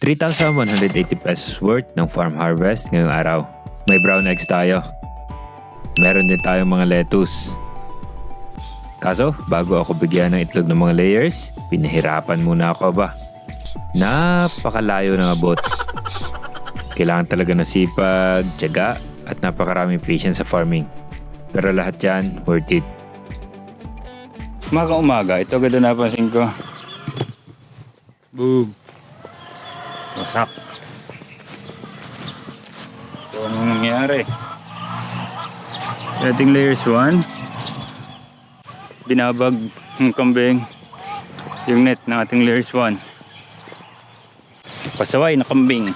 3,180 pesos worth ng farm harvest ngayong araw. May brown eggs tayo. Meron din tayong mga lettuce. Kaso, bago ako bigyan ng itlog ng mga layers, pinahirapan muna ako ba. Napakalayo ng abot. Kailangan talaga ng sipag, tiyaga, at napakaraming patience sa farming. Pero lahat yan, worth it. Umaga, ito agad na napansin ko. Boom! Wasak. So, anong nangyari? Ating layers 1. Binabag ng kambing yung net ng ating layers 1. Pasaway na kambing.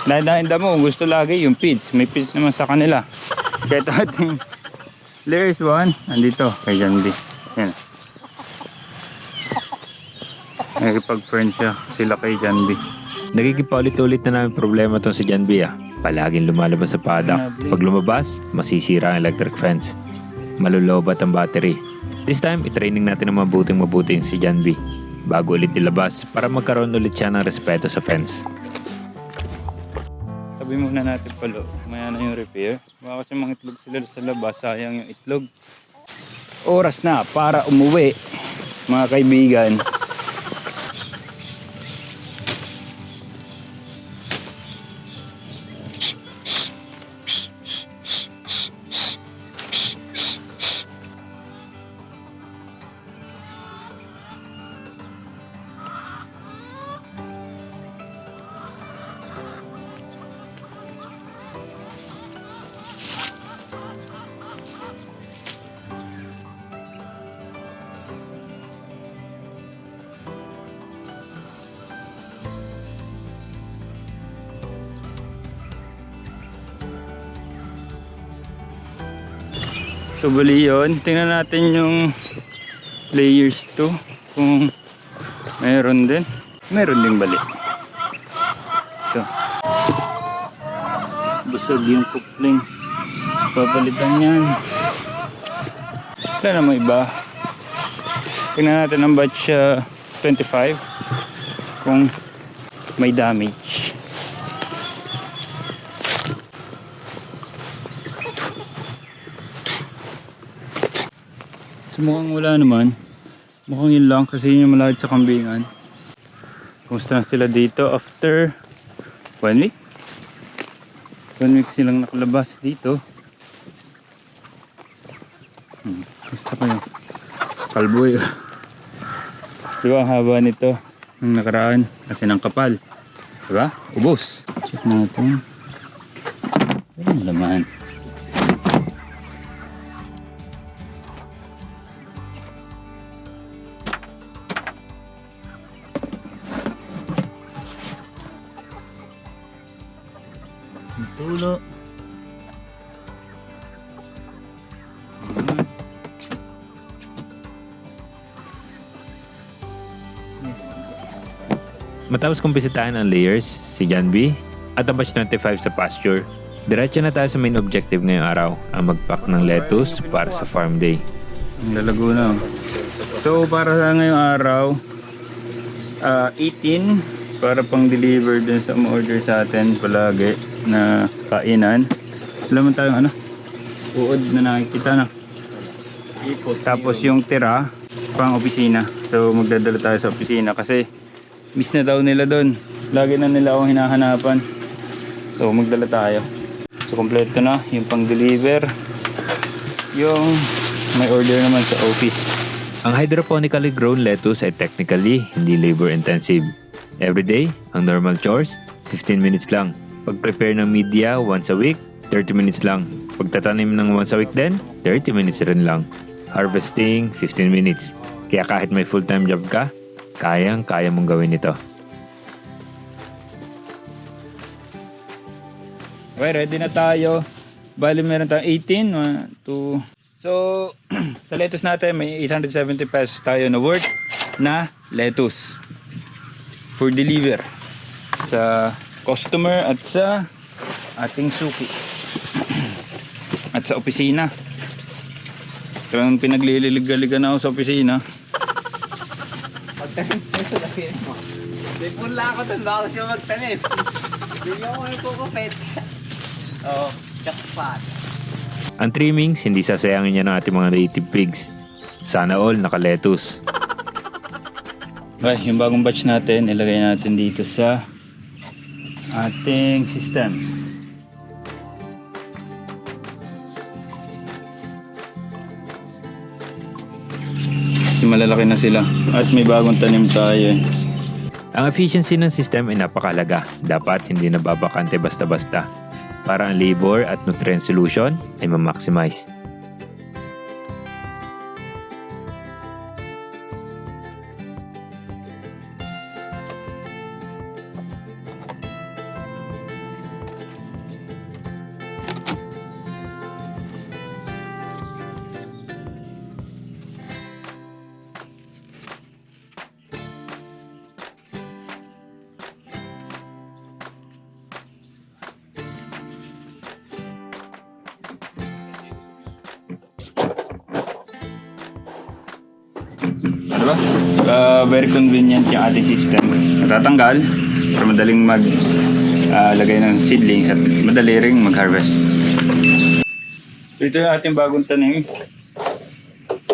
Dahan-dahan mo, gusto lagi yung feeds. May feeds naman sa kanila. Kaya ito ating layers 1. Andito kay John B. Yan. Nakikipag-friend siya sila kay John B. Nagkikipaulit-ulit na namin problema tong si John B. Palaging lumalabas sa paddock. Pag lumabas, masisira ang electric fence. Malulobat ang battery. This time, i-training natin ng mabuting si John B. Bago ulit ilabas para magkaroon ulit siya ng respeto sa fence. Sabi muna natin palo, maya na yung repair. Baka kasi mga itlog sila sa labas, sayang yung itlog. Oras na para umuwi, mga kaibigan. So bali yun, tingnan natin yung layers 2 kung meron din bali. So busog yung coupling, so papalitan yan. Wala namang iba. Tingnan natin ang batch 25 kung may damage. So mukhang wala naman. Mukhang yun lang kasi yun yung malapit sa kambingan. Kumusta na sila dito after 1 week? 1 week silang nakalabas dito. Kumusta kayo? Kalbo yun. Diba ang haba nito nung nakaraan kasi ng kapal. Diba? Ubos. Check natin. Ayun laman. Tulo. Matapos kong bisitahin ang layers, si John B. at ang batch 25 sa pasture, diretso na tayo sa main objective ngayong araw, ang magpack ng lettuce para sa farm day. Ang lalago na. So para sa ngayong araw, 18 para pang deliver dun sa order sa atin palagi na kainan. Wala man tayong uod na nakikita na. Tapos yung tira pang opisina. So magdadala tayo sa opisina kasi miss na daw nila doon. Lagi na nila akong hinahanapan. So magdala tayo. So kompleto na yung pang deliver. Yung may order naman sa office. Ang hydroponically grown lettuce ay technically hindi labor intensive. Everyday, ang normal chores, 15 minutes lang. Pag-prepare ng media once a week, 30 minutes lang. Pagtatanim ng once a week din, 30 minutes rin lang. Harvesting, 15 minutes. Kaya kahit may full-time job ka, kayang-kaya mong gawin ito. Okay, ready na tayo. Bali meron tayong 18, 1, 2. So, sa lettuce natin may 870 pesos tayo na worth na lettuce for deliver sa customer at sa ating suki at sa opisina. Kaya pinaglililig-ligan ako sa opisina. May punla ako dun, baka gusto mo magtanim. Bigyan ko yung kukupit. Oo, jackpot. Ang trimmings, hindi sasayangin niya ng ating mga native pigs. Sana all naka-lettuce. Okay, yung bagong batch natin, ilagay natin dito sa ating system. Kasi malalaki na sila. At may bagong tanim tayo eh. Ang efficiency ng system ay napakalaga. Dapat hindi nababakante basta-basta para ang labor at nutrient solution ay ma-maximize. Ano ba? Very convenient yung ating system. Natatanggal para madaling lagay ng seedlings at madali ring mag-harvest. Ito yung ating bagong tanim.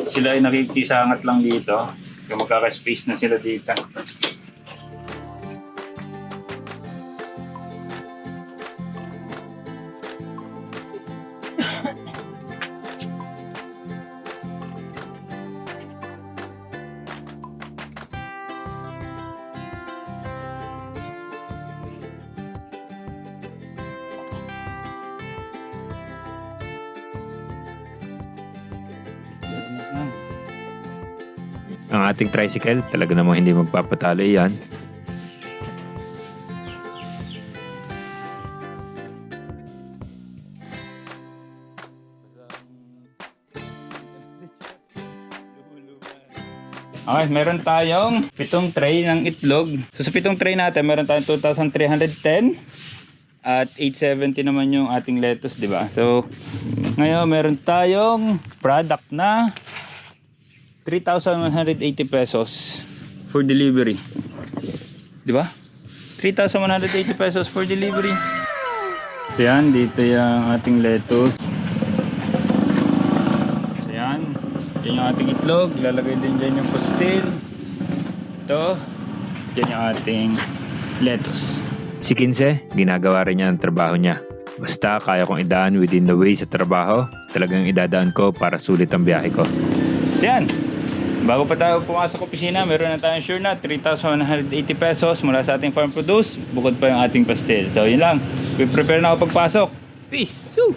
Sila ay nakikisangat lang dito. Kaya magkaka-space na sila dito. Ang ating tricycle, talaga namang hindi magpapatalo yan. Okay, meron tayong 7 tray ng itlog. So sa 7 tray natin, meron tayong 2,310 at 870 naman yung ating lettuce, di ba? So ngayon meron tayong product na 3,180 pesos for delivery. Di ba? 3,180 pesos for delivery. So yan, dito yung ating lettuce. So yan. Yan yung ating itlog. Lalagay din dyan yung pastil. Ito. Yan yung ating lettuce. Si Kinse, ginagawa rin niya ang trabaho niya. Basta kaya kong idaan within the way sa trabaho, talagang idadaan ko para sulit ang biyahe ko. So yan. Bago pa tayo pumasok sa opisina, meron na tayong sure na 3,180 pesos mula sa ating farm produce. Bukod pa yung ating pastil. So yun lang. We prepare na ako pagpasok. Peace! Woo!